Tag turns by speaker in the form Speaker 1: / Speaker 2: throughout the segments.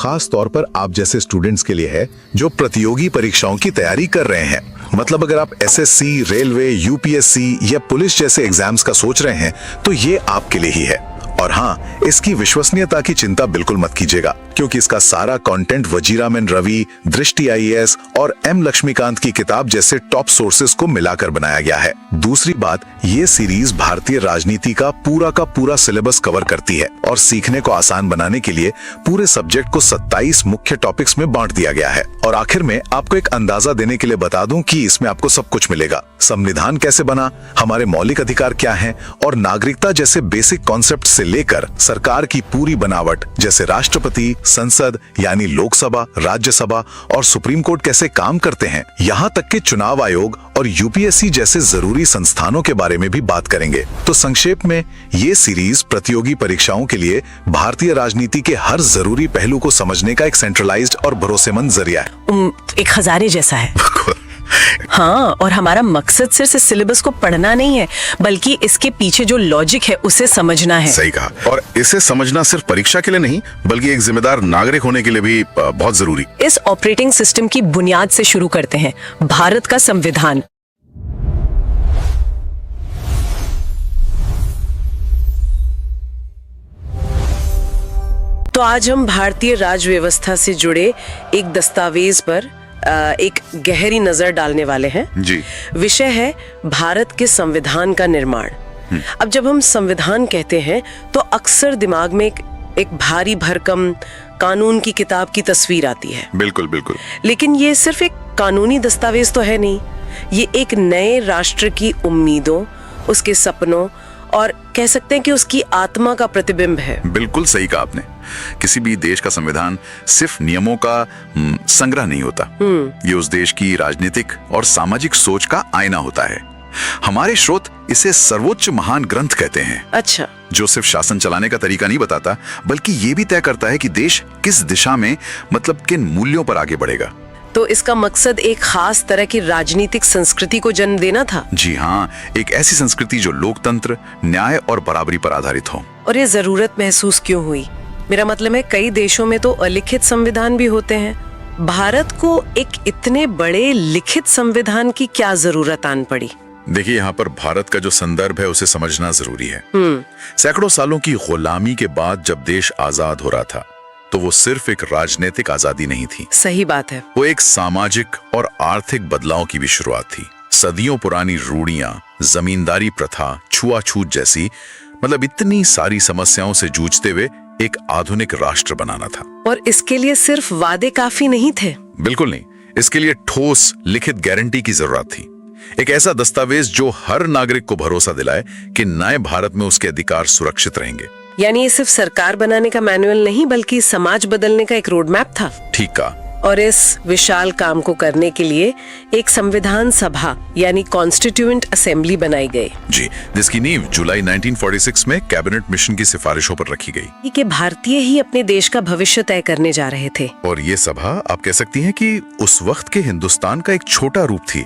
Speaker 1: खास तौर पर आप जैसे स्टूडेंट्स के लिए है जो प्रतियोगी परीक्षाओं की तैयारी कर रहे हैं। मतलब अगर आप एसएससी, रेलवे, यूपीएससी या पुलिस जैसे एग्जाम्स का सोच रहे हैं तो ये आपके लिए ही है। और हाँ, इसकी विश्वसनीयता की चिंता बिल्कुल मत कीजिएगा, क्योंकि इसका सारा कंटेंट वजीरामन रवि, दृष्टि आईएएस और एम लक्ष्मीकांत की किताब जैसे टॉप सोर्सेज को मिलाकर बनाया गया है। दूसरी बात, ये सीरीज भारतीय राजनीति का पूरा सिलेबस कवर करती है और सीखने को आसान बनाने के लिए पूरे सब्जेक्ट को 27 मुख्य टॉपिक्स में बांट दिया गया है। और आखिर में आपको एक अंदाजा देने के लिए बता दूं कि इसमें आपको सब कुछ मिलेगा। संविधान कैसे बना, हमारे मौलिक अधिकार क्या हैं और नागरिकता जैसे बेसिक कॉन्सेप्ट से लेकर सरकार की पूरी बनावट जैसे राष्ट्रपति, संसद यानी लोकसभा, राज्यसभा और सुप्रीम कोर्ट कैसे काम करते हैं, यहाँ तक कि चुनाव आयोग और यूपीएससी जैसे जरूरी संस्थानों के बारे में भी बात करेंगे। तो संक्षेप में ये सीरीज प्रतियोगी परीक्षाओं के लिए भारतीय राजनीति के हर जरूरी पहलू को समझने का एक सेंट्रलाइज्ड और भरोसेमंद जरिया है।
Speaker 2: एक खजाने जैसा है। हाँ, और हमारा मकसद सिर्फ इस सिलेबस को पढ़ना नहीं है, बल्कि इसके पीछे जो लॉजिक है उसे समझना है।
Speaker 3: सही कहा। और इसे समझना सिर्फ परीक्षा के लिए नहीं, बल्कि एक जिम्मेदार नागरिक होने के लिए भी बहुत जरूरी।
Speaker 2: इस ऑपरेटिंग सिस्टम की बुनियाद से शुरू करते हैं, भारत का संविधान। तो आज हम भारतीय राज व्यवस्था से जुड़े एक दस्तावेज पर एक गहरी नजर डालने वाले हैं।
Speaker 3: जी।
Speaker 2: विषय है भारत के संविधान का निर्माण। अब जब हम संविधान कहते हैं तो अक्सर दिमाग में एक भारी भरकम कानून की किताब की तस्वीर आती है।
Speaker 3: बिल्कुल बिल्कुल।
Speaker 2: लेकिन ये सिर्फ एक कानूनी दस्तावेज तो है नहीं, ये एक नए राष्ट्र की उम्मीदों, उसके सपनों और कह सकते हैं कि उसकी आत्मा का प्रतिबिंब है।
Speaker 3: बिल्कुल सही कहा आपने। किसी भी देश का संविधान सिर्फ नियमों का संग्रह नहीं होता, ये उस देश की राजनीतिक और सामाजिक सोच का आईना होता है। हमारे स्रोत इसे सर्वोच्च महान ग्रंथ कहते हैं।
Speaker 2: अच्छा।
Speaker 3: जो सिर्फ शासन चलाने का तरीका नहीं बताता, बल्कि ये भी तय करता है कि देश किस दिशा में, मतलब किन मूल्यों पर आगे बढ़ेगा।
Speaker 2: तो इसका मकसद एक खास तरह की राजनीतिक संस्कृति को जन्म देना था।
Speaker 3: जी हाँ, एक ऐसी संस्कृति जो लोकतंत्र, न्याय और बराबरी पर आधारित हो।
Speaker 2: और ये जरूरत महसूस क्यों हुई? मेरा मतलब है, कई देशों में तो अलिखित संविधान भी होते हैं। भारत को एक इतने बड़े लिखित संविधान की क्या जरूरत आन पड़ी?
Speaker 3: देखिए, यहाँ पर भारत का जो संदर्भ है उसे समझना जरूरी है। सैकड़ों सालों की गुलामी के बाद जब देश आजाद हो रहा था, तो वो सिर्फ एक राजनीतिक आजादी नहीं थी।
Speaker 2: सही बात है।
Speaker 3: वो एक सामाजिक और आर्थिक बदलाव की भी शुरुआत थी। सदियों पुरानी रूढ़ियां, जमींदारी प्रथा, छुआछूत जैसी मतलब इतनी सारी समस्याओं से जूझते हुए एक आधुनिक राष्ट्र बनाना था।
Speaker 2: और इसके लिए सिर्फ वादे काफी नहीं थे।
Speaker 3: बिल्कुल नहीं, इसके लिए ठोस लिखित गारंटी की जरूरत थी। एक ऐसा दस्तावेज जो हर नागरिक को भरोसा दिलाए कि नए भारत में उसके अधिकार सुरक्षित रहेंगे।
Speaker 2: यानी ये सिर्फ सरकार बनाने का मैनुअल नहीं, बल्कि समाज बदलने का एक रोड मैप था।
Speaker 3: ठीक कहा।
Speaker 2: और इस विशाल काम को करने के लिए एक संविधान सभा यानी कॉन्स्टिट्यूएंट असेंबली बनाई गई।
Speaker 3: जी, जिसकी नींव जुलाई 1946 में कैबिनेट मिशन की सिफारिशों पर रखी गई।
Speaker 2: कि भारतीय ही अपने देश का भविष्य तय करने जा रहे थे। और
Speaker 3: ये सभा आप कह सकती हैं कि उस वक्त के हिंदुस्तान का एक छोटा रूप थी।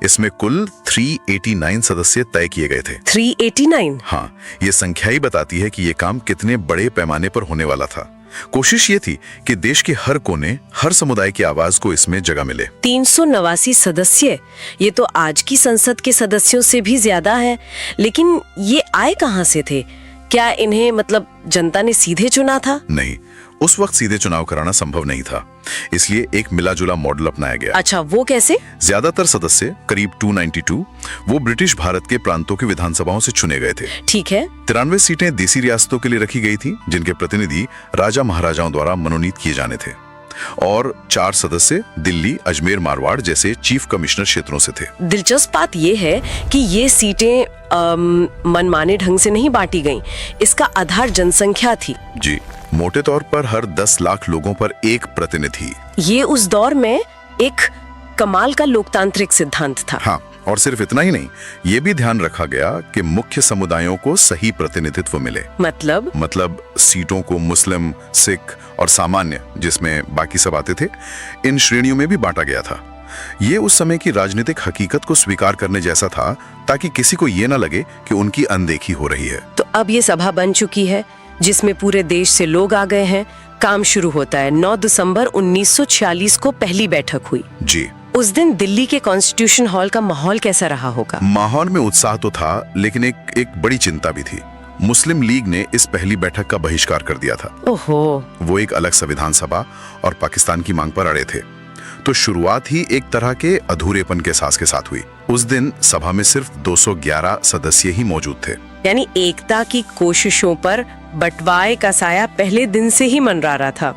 Speaker 3: इसमें कुल 389 सदस्य तय किए गए थे।
Speaker 2: 389?
Speaker 3: हाँ, ये संख्या ही बताती है कि ये काम कितने बड़े पैमाने पर होने वाला था। कोशिश ये थी कि देश के हर कोने, हर समुदाय की आवाज को इसमें जगह मिले।
Speaker 2: 389 सदस्य, ये तो आज की संसद के सदस्यों से भी ज्यादा है। लेकिन ये आए कहाँ से थे? क्या इन्हें मतलब जनता ने सीधे चुना था?
Speaker 3: नहीं, उस वक्त सीधे चुनाव कराना संभव नहीं था, इसलिए एक मिला जुला मॉडल अपनाया गया।
Speaker 2: अच्छा, वो कैसे?
Speaker 3: ज्यादातर सदस्य, करीब 292, वो ब्रिटिश भारत के प्रांतों की विधानसभाओं से चुने गए थे।
Speaker 2: ठीक है।
Speaker 3: 93 सीटें देसी रियासतों के लिए रखी गई थी, जिनके प्रतिनिधि राजा महाराजाओं द्वारा मनोनीत किए जाने थे। और 4 सदस्य दिल्ली, अजमेर, मारवाड़ जैसे चीफ कमिश्नर क्षेत्रों से थे।
Speaker 2: दिलचस्प बात यह है कि ये सीटें मनमाने ढंग से नहीं बांटी गईं। इसका आधार जनसंख्या थी।
Speaker 3: जी, मोटे तौर पर हर 10 लाख लोगों पर एक प्रतिनिधि।
Speaker 2: ये उस दौर में एक कमाल का लोकतांत्रिक सिद्धांत था।
Speaker 3: हाँ, और सिर्फ इतना ही नहीं, ये भी ध्यान रखा गया कि मुख्य समुदायों को सही प्रतिनिधित्व मिले। मतलब सीटों को मुस्लिम, सिख और सामान्य, जिसमें बाकी सब आते थे, इन श्रेणियों में भी बांटा गया था। ये उस समय की राजनीतिक हकीकत को स्वीकार करने जैसा था, ताकि किसी को ये ना लगे कि उनकी अनदेखी हो रही है।
Speaker 2: तो अब ये सभा बन चुकी है, जिसमें पूरे देश से लोग आ गए हैं, काम शुरू होता है। 9 दिसंबर 1946 को पहली बैठक हुई।
Speaker 3: जी।
Speaker 2: उस दिन दिल्ली के कॉन्स्टिट्यूशन हॉल का माहौल कैसा रहा होगा?
Speaker 3: माहौल में उत्साह तो था, लेकिन एक बड़ी चिंता भी थी। मुस्लिम लीग ने इस पहली बैठक का बहिष्कार कर दिया था।
Speaker 2: ओहो।
Speaker 3: वो एक अलग संविधान सभा और पाकिस्तान की मांग पर अड़े थे। तो शुरुआत ही एक तरह के अधूरेपन के एहसास के साथ हुई। उस दिन सभा में सिर्फ 211 सदस्य ही मौजूद थे।
Speaker 2: यानी एकता की कोशिशों पर बंटवारे का साया पहले दिन से ही मंडरा रहा था।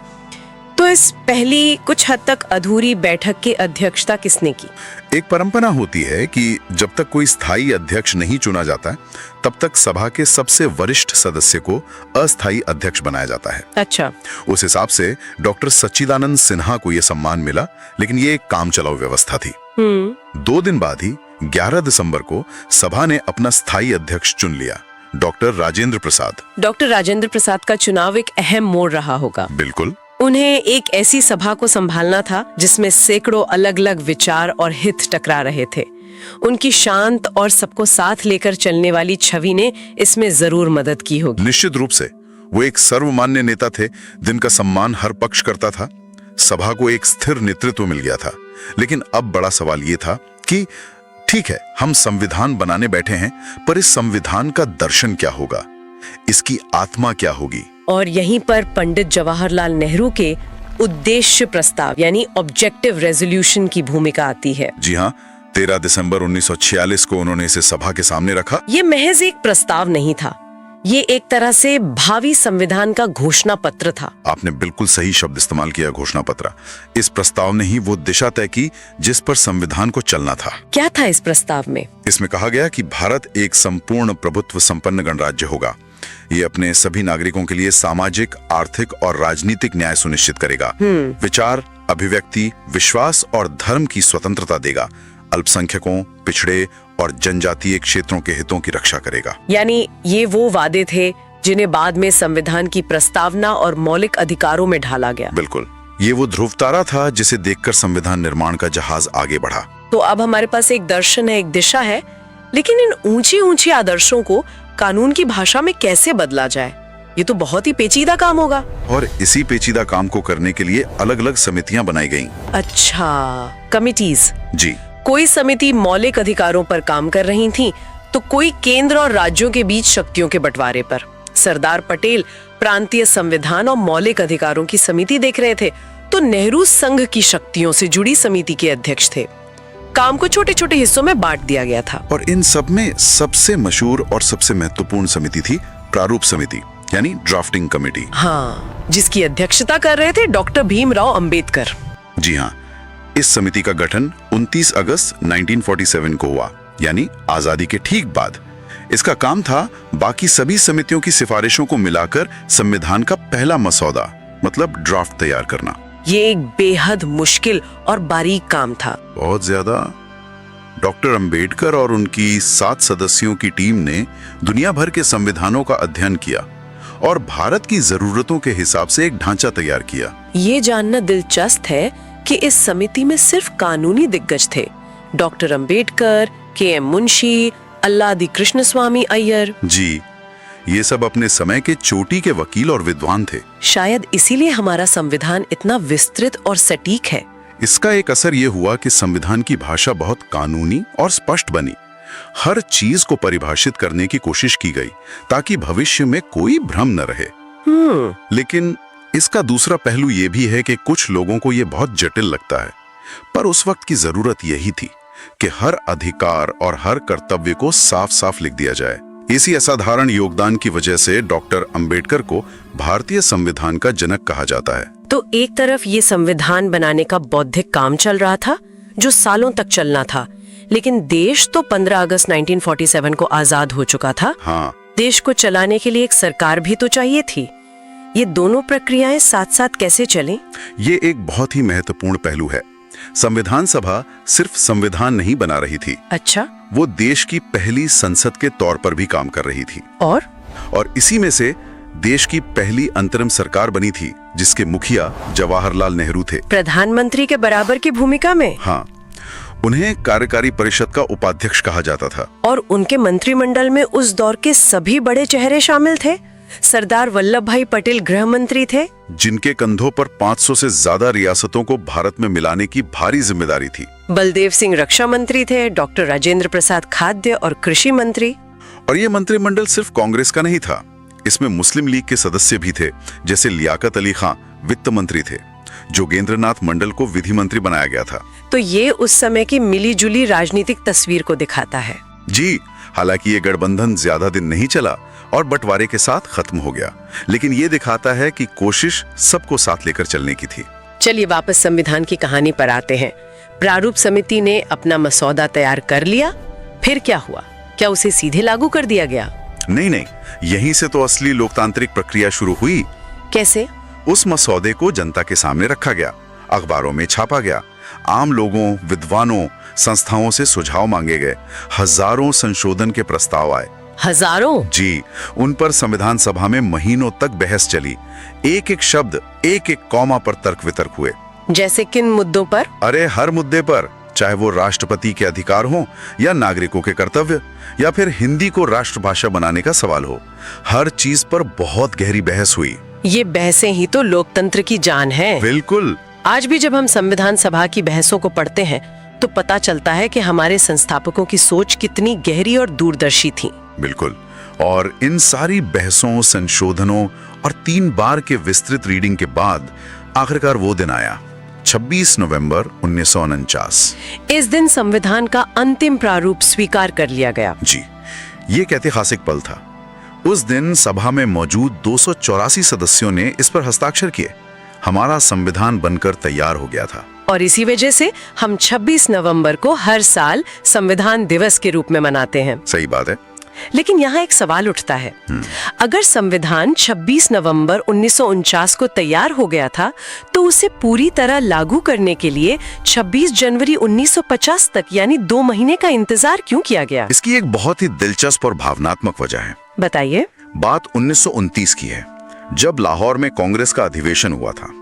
Speaker 2: तो इस पहली कुछ हद तक अधूरी बैठक की अध्यक्षता किसने की?
Speaker 3: एक परंपरा होती है कि जब तक कोई स्थायी अध्यक्ष नहीं चुना जाता तब तक सभा के सबसे वरिष्ठ सदस्य को अस्थायी अध्यक्ष बनाया जाता है।
Speaker 2: अच्छा।
Speaker 3: उस हिसाब से डॉक्टर सच्चिदानंद सिन्हा को यह सम्मान मिला, लेकिन ये एक काम चलाऊ व्यवस्था थी। 2 दिन बाद ही 11 दिसंबर को सभा ने अपना स्थायी अध्यक्ष चुन लिया, डॉक्टर राजेंद्र प्रसाद।
Speaker 2: डॉक्टर राजेंद्र प्रसाद का चुनाव एक अहम मोड़ रहा होगा।
Speaker 3: बिल्कुल।
Speaker 2: उन्हें एक ऐसी सभा को संभालना था जिसमें सैकड़ों अलग अलग विचार और हित टकरा रहे थे। उनकी शांत और सबको साथ लेकर चलने वाली छवि ने इसमें जरूर मदद की होगी।
Speaker 3: निश्चित रूप से वो एक सर्वमान्य नेता थे जिनका सम्मान हर पक्ष करता था। सभा को एक स्थिर नेतृत्व मिल गया था। लेकिन अब बड़ा सवाल ये था कि ठीक है, हम संविधान बनाने बैठे हैं, पर इस संविधान का दर्शन क्या होगा, इसकी आत्मा क्या होगी?
Speaker 2: और यहीं पर पंडित जवाहरलाल नेहरू के उद्देश्य प्रस्ताव यानी ऑब्जेक्टिव रेजोल्यूशन की भूमिका आती है।
Speaker 3: जी हाँ, 13 दिसंबर 1946 को उन्होंने इसे सभा के सामने रखा।
Speaker 2: ये महज एक प्रस्ताव नहीं था, ये एक तरह से भावी संविधान का घोषणा पत्र था।
Speaker 3: आपने बिल्कुल सही शब्द इस्तेमाल किया, घोषणा पत्र। इस प्रस्ताव ने ही वो दिशा तय की जिस पर संविधान को चलना था।
Speaker 2: क्या था इस प्रस्ताव में? इसमें
Speaker 3: कहा गया कि भारत एक संपूर्ण प्रभुत्व संपन्न गणराज्य होगा। ये अपने सभी नागरिकों के लिए सामाजिक, आर्थिक और राजनीतिक न्याय सुनिश्चित करेगा। विचार, अभिव्यक्ति, विश्वास और धर्म की स्वतंत्रता देगा। अल्पसंख्यकों, पिछड़े और जनजातीय क्षेत्रों के हितों की रक्षा करेगा।
Speaker 2: यानी ये वो वादे थे जिन्हें बाद में संविधान की प्रस्तावना और मौलिक अधिकारों में ढाला गया।
Speaker 3: बिल्कुल, ये वो ध्रुव तारा था जिसे देखकर संविधान निर्माण का जहाज आगे बढ़ा।
Speaker 2: तो अब हमारे पास एक दर्शन है, एक दिशा है, लेकिन इन ऊंची ऊंची आदर्शों को कानून की भाषा में कैसे बदला जाए, ये तो बहुत ही पेचीदा काम होगा।
Speaker 3: और इसी पेचीदा काम को करने के लिए अलग अलग समितियां बनाई गईं।
Speaker 2: अच्छा, कमिटीज।
Speaker 3: जी।
Speaker 2: कोई समिति मौलिक अधिकारों पर काम कर रही थी, तो कोई केंद्र और राज्यों के बीच शक्तियों के बंटवारे पर। सरदार पटेल प्रांतीय संविधान और मौलिक अधिकारों की समिति देख रहे थे, तो नेहरू संघ की शक्तियों से जुड़ी समिति के अध्यक्ष थे। काम को छोटे छोटे हिस्सों में बांट दिया गया था।
Speaker 3: और इन सब में सबसे मशहूर और सबसे महत्वपूर्ण समिति थी प्रारूप समिति, यानी ड्राफ्टिंग कमेटी।
Speaker 2: हाँ, जिसकी अध्यक्षता कर रहे थे डॉक्टर भीमराव अंबेडकर।
Speaker 3: जी हाँ, इस समिति का गठन 29 अगस्त 1947 को हुआ, यानी आजादी के ठीक बाद। इसका काम था बाकी सभी समितियों की सिफारिशों को मिलाकर संविधान का पहला मसौदा, मतलब ड्राफ्ट तैयार करना।
Speaker 2: ये एक बेहद मुश्किल और बारीक काम था।
Speaker 3: बहुत ज्यादा। डॉक्टर अंबेडकर और उनकी 7 सदस्यों की टीम ने दुनिया भर के संविधानों का अध्ययन किया और भारत की जरूरतों के हिसाब से एक ढांचा तैयार किया।
Speaker 2: ये जानना दिलचस्प है कि इस समिति में सिर्फ कानूनी दिग्गज थे। डॉक्टर अंबेडकर, के.एम. मुंशी, अल्लादी कृष्णस्वामी अय्यर।
Speaker 3: जी, ये सब अपने समय के चोटी के वकील और विद्वान थे।
Speaker 2: शायद इसीलिए हमारा संविधान इतना विस्तृत और सटीक है।
Speaker 3: इसका एक असर ये हुआ कि संविधान की भाषा बहुत कानूनी और स्पष्ट बनी। हर चीज को परिभाषित करने की कोशिश की गई ताकि भविष्य में कोई भ्रम न रहे। लेकिन इसका दूसरा पहलू ये भी है कि कुछ लोगों को ये बहुत जटिल लगता है, पर उस वक्त की जरूरत यही थी कि हर अधिकार और हर कर्तव्य को साफ साफ लिख दिया जाए। इसी असाधारण योगदान की वजह से डॉक्टर अंबेडकर को भारतीय संविधान का जनक कहा जाता है।
Speaker 2: तो एक तरफ ये संविधान बनाने का बौद्धिक काम चल रहा था जो सालों तक चलना था, लेकिन देश तो 15 अगस्त 1947 को आजाद हो चुका था।
Speaker 3: हाँ।
Speaker 2: देश को चलाने के लिए एक सरकार भी तो चाहिए थी। ये दोनों प्रक्रियाएं साथ साथ कैसे चलें? ये
Speaker 3: एक बहुत ही महत्वपूर्ण पहलू है। संविधान सभा सिर्फ संविधान नहीं बना रही थी।
Speaker 2: अच्छा।
Speaker 3: वो देश की पहली संसद के तौर पर भी काम कर रही थी। और इसी में से देश की पहली अंतरिम सरकार बनी थी जिसके मुखिया जवाहरलाल नेहरू थे।
Speaker 2: प्रधानमंत्री के बराबर की भूमिका में।
Speaker 3: हाँ, उन्हें कार्यकारी परिषद का उपाध्यक्ष कहा जाता था।
Speaker 2: और उनके मंत्रिमंडल में उस दौर के सभी बड़े चेहरे शामिल थे, सरदार वल्लभ भाई पटेल गृह मंत्री थे,
Speaker 3: जिनके कंधों पर 500 से ज्यादा रियासतों को भारत में मिलाने की भारी जिम्मेदारी थी।
Speaker 2: बलदेव सिंह रक्षा मंत्री थे, डॉक्टर राजेंद्र प्रसाद खाद्य और कृषि मंत्री।
Speaker 3: और ये मंत्रिमंडल सिर्फ कांग्रेस का नहीं था, इसमें मुस्लिम लीग के सदस्य भी थे, जैसे लियाकत अली खां वित्त मंत्री थे। जोगेंद्रनाथ मंडल को विधि मंत्री बनाया गया था।
Speaker 2: तो ये उस समय की मिलीजुली राजनीतिक तस्वीर को दिखाता है।
Speaker 3: जी, हालांकि ये गठबंधन ज्यादा दिन नहीं चला और बंटवारे के साथ खत्म हो गया, लेकिन ये दिखाता है कि कोशिश सबको साथ लेकर चलने की थी।
Speaker 2: चलिए वापस संविधान की कहानी पर आते हैं। प्रारूप समिति ने अपना मसौदा तैयार कर लिया, फिर क्या हुआ? क्या उसे सीधे लागू कर दिया गया?
Speaker 3: नहीं, यहीं से तो असली लोकतांत्रिक प्रक्रिया शुरू हुई।
Speaker 2: कैसे?
Speaker 3: उस मसौदे को जनता के सामने रखा गया, अखबारों में छापा गया, आम लोगों, विद्वानों, संस्थाओं से सुझाव मांगे गए, हजारों संशोधन के प्रस्ताव आए।
Speaker 2: हजारों?
Speaker 3: जी, उन पर संविधान सभा में महीनों तक बहस चली। एक एक शब्द, एक एक कॉमा पर तर्क वितर्क हुए।
Speaker 2: जैसे किन मुद्दों पर?
Speaker 3: अरे हर मुद्दे पर, चाहे वो राष्ट्रपति के अधिकार हो या नागरिकों के कर्तव्य या फिर हिंदी को राष्ट्रभाषा बनाने का सवाल हो, हर चीज पर बहुत गहरी बहस हुई।
Speaker 2: ये बहसें ही तो लोकतंत्र की जान है।
Speaker 3: बिल्कुल।
Speaker 2: आज भी जब हम संविधान सभा की बहसों को पढ़ते हैं तो पता चलता है कि हमारे संस्थापकों की सोच कितनी गहरी और दूरदर्शी थी।
Speaker 3: बिल्कुल। और इन सारी बहसों, संशोधनों और 3 बार के विस्तृत रीडिंग के बाद आखिरकार वो दिन आया, 26 नवंबर 1949।
Speaker 2: इस दिन संविधान का अंतिम प्रारूप स्वीकार कर लिया गया।
Speaker 3: जी, ये एक ऐतिहासिक पल था। उस दिन सभा में मौजूद 284 सदस्यों ने इस पर हस्ताक्षर किए। हमारा संविधान बनकर तैयार हो गया था।
Speaker 2: और इसी वजह से हम 26 नवंबर को हर साल संविधान दिवस के रूप में मनाते हैं।
Speaker 3: सही बात है।
Speaker 2: लेकिन यहाँ एक सवाल उठता है, अगर संविधान 26 नवंबर 1949 को तैयार हो गया था तो उसे पूरी तरह लागू करने के लिए 26 जनवरी 1950 तक यानी 2 महीने का इंतजार क्यों किया गया?
Speaker 3: इसकी एक बहुत ही दिलचस्प और भावनात्मक वजह है।
Speaker 2: बताइए।
Speaker 3: बात 1929 की है, जब लाहौर में कांग्रेस का अधिवेशन हुआ था।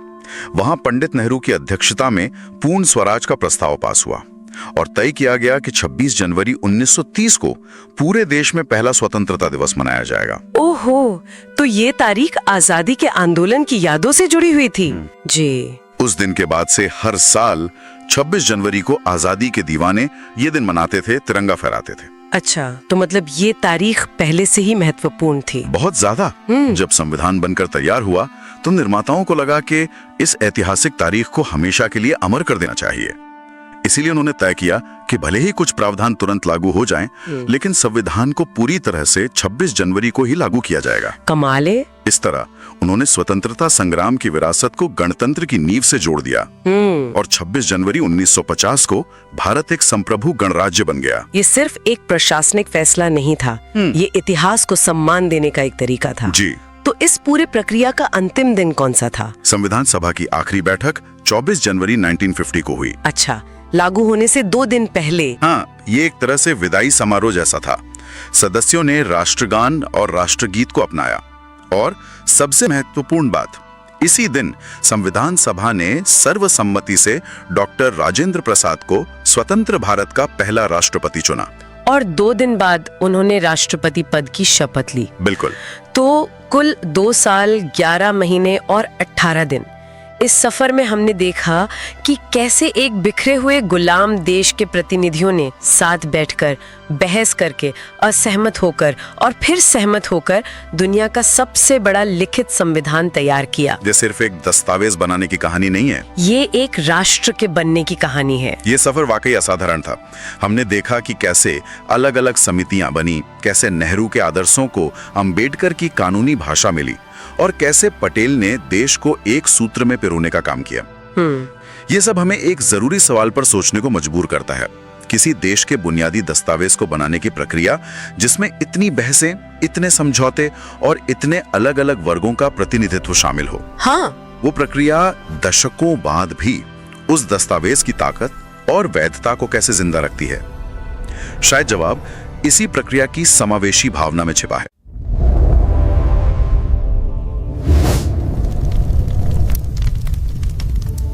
Speaker 3: वहां पंडित नेहरू की अध्यक्षता में पूर्ण स्वराज का प्रस्ताव पास हुआ और तय किया गया कि 26 जनवरी 1930 को पूरे देश में पहला स्वतंत्रता दिवस मनाया जाएगा।
Speaker 2: ओहो, तो ये तारीख आजादी के आंदोलन की यादों से जुड़ी हुई थी। जी।
Speaker 3: उस दिन के बाद से हर साल 26 जनवरी को आजादी के दीवाने ये दिन मनाते थे, तिरंगा फहराते थे।
Speaker 2: अच्छा, तो मतलब ये तारीख पहले से ही महत्वपूर्ण थी।
Speaker 3: बहुत ज्यादा। जब संविधान बनकर तैयार हुआ तो निर्माताओं को लगा कि इस ऐतिहासिक तारीख को हमेशा के लिए अमर कर देना चाहिए। इसीलिए उन्होंने तय किया कि भले ही कुछ प्रावधान तुरंत लागू हो जाएं, लेकिन संविधान को पूरी तरह से 26 जनवरी को ही लागू किया जाएगा।
Speaker 2: कमाल है।
Speaker 3: इस तरह उन्होंने स्वतंत्रता संग्राम की विरासत को गणतंत्र की नींव से जोड़ दिया और 26 जनवरी 1950 को भारत एक संप्रभु गणराज्य बन गया।
Speaker 2: ये सिर्फ एक प्रशासनिक फैसला नहीं था, ये इतिहास को सम्मान देने का एक तरीका था।
Speaker 3: जी।
Speaker 2: तो इस पूरे प्रक्रिया का अंतिम दिन कौन सा था?
Speaker 3: संविधान सभा की आखिरी बैठक 24 जनवरी 1950 को हुई।
Speaker 2: अच्छा, लागू होने से 2 दिन पहले।
Speaker 3: हाँ, ये एक तरह से विदाई समारोह जैसा था। सदस्यों ने राष्ट्रगान और राष्ट्रगीत को अपनाया और सबसे महत्वपूर्ण बात, इसी दिन संविधान सभा ने सर्वसम्मति से डॉक्टर राजेंद्र प्रसाद को स्वतंत्र भारत का पहला राष्ट्रपति चुना।
Speaker 2: और 2 दिन बाद उन्होंने राष्ट्रपति पद की शपथ ली।
Speaker 3: बिल्कुल।
Speaker 2: तो कुल 2 साल 11 महीने और 18 दिन इस सफर में हमने देखा कि कैसे एक बिखरे हुए गुलाम देश के प्रतिनिधियों ने साथ बैठकर बहस करके असहमत होकर और फिर सहमत होकर दुनिया का सबसे बड़ा लिखित संविधान तैयार किया।
Speaker 3: ये सिर्फ एक दस्तावेज बनाने की कहानी नहीं है,
Speaker 2: ये एक राष्ट्र के बनने की कहानी है।
Speaker 3: ये सफर वाकई असाधारण था। हमने देखा कि कैसे अलग अलग समितियां बनी, कैसे नेहरू के आदर्शों को अंबेडकर की कानूनी भाषा मिली और कैसे पटेल ने देश को एक सूत्र में पिरोने का काम किया। ये सब हमें एक जरूरी सवाल पर सोचने को मजबूर करता है। किसी देश के बुनियादी दस्तावेज को बनाने की प्रक्रिया, जिसमें इतनी बहसें, इतने समझौते और इतने अलग अलग वर्गों का प्रतिनिधित्व शामिल हो,
Speaker 2: हाँ,
Speaker 3: वो प्रक्रिया दशकों बाद भी उस दस्तावेज की ताकत और वैधता को कैसे जिंदा रखती है? शायद जवाब इसी प्रक्रिया की समावेशी भावना में छिपा है।